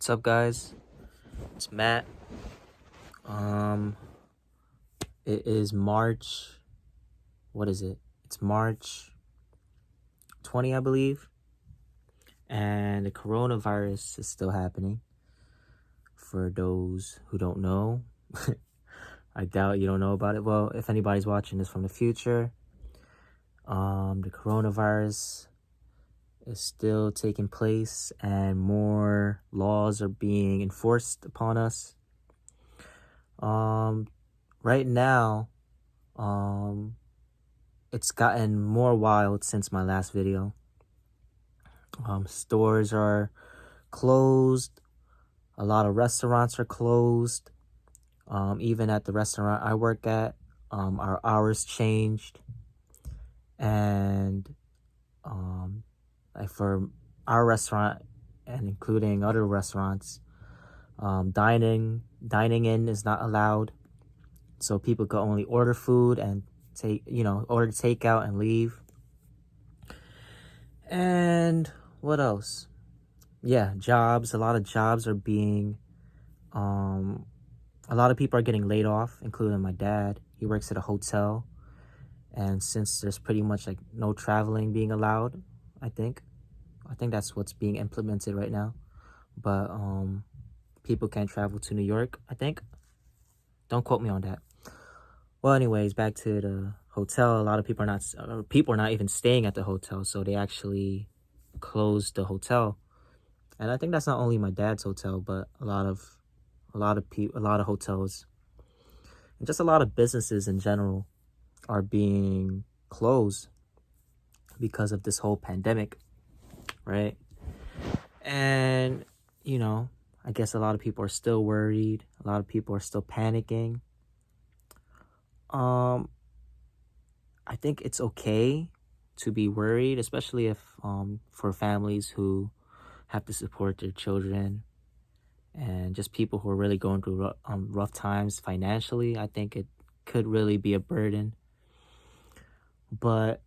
What's up, guys? It's Matt. Um, it is March. What is it? It's March 20, I believe. And the coronavirus is still happening. For those who don't know, I doubt you don't know about it. Well, if anybody's watching this from the future, the coronavirus is still taking place and more laws are being enforced upon us. Right now, it's gotten more wild since my last video. Stores are closed. A lot of restaurants are closed. Even at the restaurant I work at, our hours changed. And like for our restaurant and including other restaurants, dining in is not allowed. So people could only order food and order takeout and leave. And what else? Yeah, jobs. A lot of jobs are being, a lot of people are getting laid off, including my dad. He works at a hotel. And since there's pretty much like no traveling being allowed, I think that's what's being implemented right now. But people can't travel to New York, I think. Don't quote me on that. Well, anyways, back to the hotel. A lot of people are not even staying at the hotel, so they actually closed the hotel. And I think that's not only my dad's hotel, but a lot of hotels and just a lot of businesses in general are being closed because of this whole pandemic, right? And I guess a lot of people are still worried. A lot of people are still panicking. I think it's okay to be worried, especially if for families who have to support their children and just people who are really going through rough times financially. I think it could really be a burden. But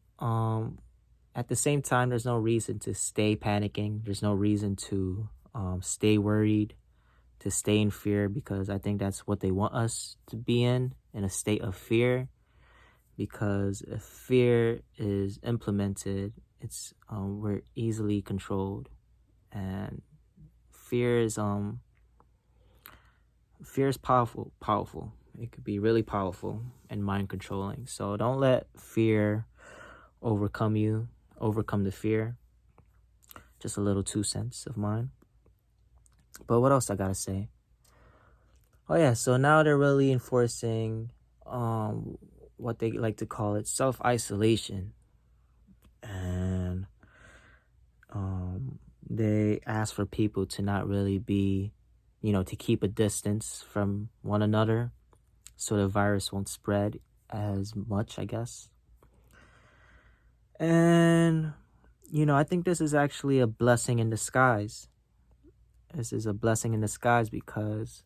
at the same time, there's no reason to stay panicking. There's no reason to stay worried, to stay in fear, because I think that's what they want us to be in a state of fear. Because if fear is implemented, it's we're easily controlled, and fear is powerful. It could be really powerful and mind controlling. So don't let fear overcome the fear. Just a little 2 cents of mine. But what else I gotta say? Oh yeah, so now they're really enforcing what they like to call it self-isolation. And they ask for people to not really be, to keep a distance from one another so the virus won't spread as much, I guess. And, I think this is actually a blessing in disguise. This is a blessing in disguise because,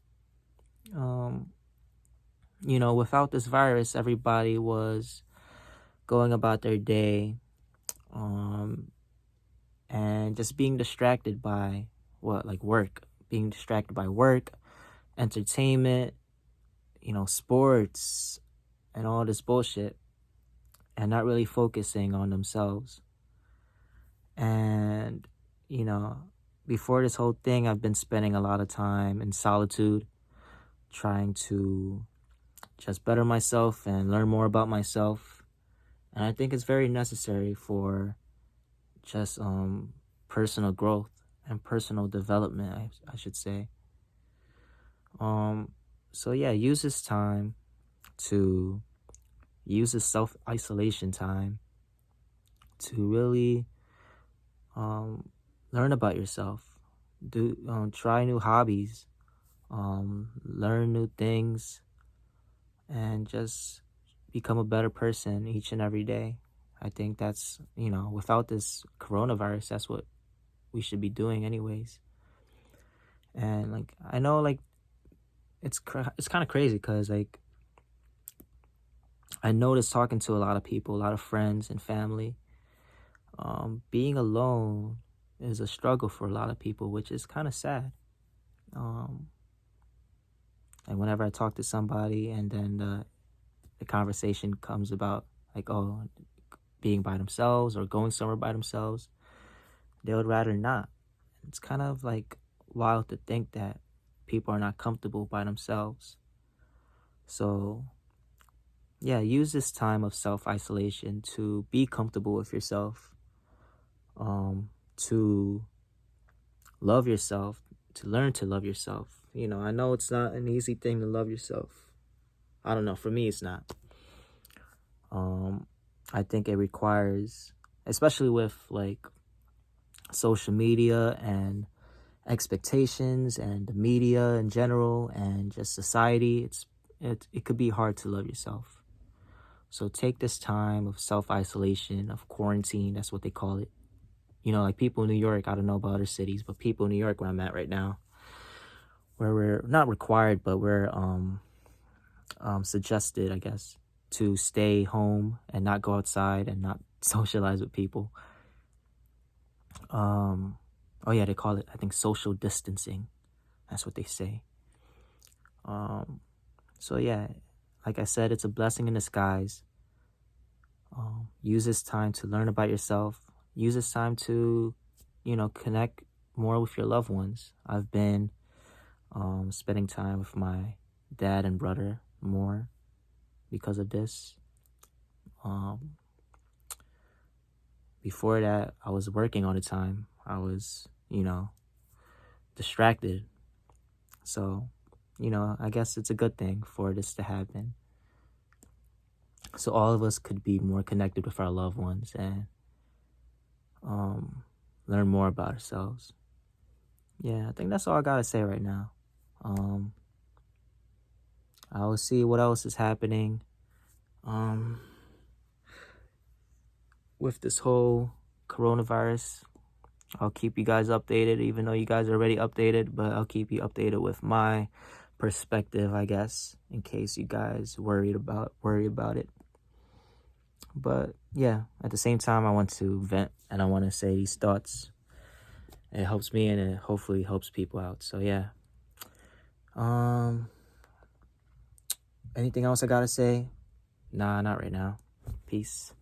without this virus, everybody was going about their day, and just being distracted by work, being distracted by work, entertainment, sports, and all this bullshit, and not really focusing on themselves. And, before this whole thing, I've been spending a lot of time in solitude, trying to just better myself and learn more about myself. And I think it's very necessary for just personal growth and personal development, I should say. So yeah, use this self-isolation time to really learn about yourself. Try new hobbies, learn new things, and just become a better person each and every day. I think that's, without this coronavirus, that's what we should be doing anyways. And I know it's kind of crazy because I noticed talking to a lot of people, a lot of friends and family, being alone is a struggle for a lot of people, which is kind of sad. Um, and whenever I talk to somebody and then the conversation comes about like, oh, being by themselves or going somewhere by themselves, they would rather not. It's kind of like wild to think that people are not comfortable by themselves. So, yeah, use this time of self isolation to be comfortable with yourself, to love yourself, to learn to love yourself. I know it's not an easy thing to love yourself. I don't know. For me, it's not. Um, I think it requires, especially with like social media and expectations and the media in general and just society, it could be hard to love yourself. So take this time of self-isolation, of quarantine, that's what they call it. Like people in New York, I don't know about other cities, but people in New York where I'm at right now, where we're not required, but we're suggested, I guess, to stay home and not go outside and not socialize with people. Oh yeah, they call it, I think, social distancing. That's what they say. Um, so yeah, like I said, it's a blessing in disguise. Use this time to learn about yourself. Use this time to, connect more with your loved ones. I've been spending time with my dad and brother more because of this. Um, Before that, I was working all the time. I was, distracted. So, I guess it's a good thing for this to happen. So all of us could be more connected with our loved ones and um, learn more about ourselves. Yeah, I think that's all I gotta say right now. Um, I will see what else is happening um, with this whole coronavirus. I'll keep you guys updated, even though you guys are already updated, but I'll keep you updated with my perspective, I guess, in case you guys worry about it. But yeah, at the same time, I want to vent and I want to say these thoughts. It helps me and it hopefully helps people out. So yeah. Um, Anything else I gotta say? Nah, not right now. Peace.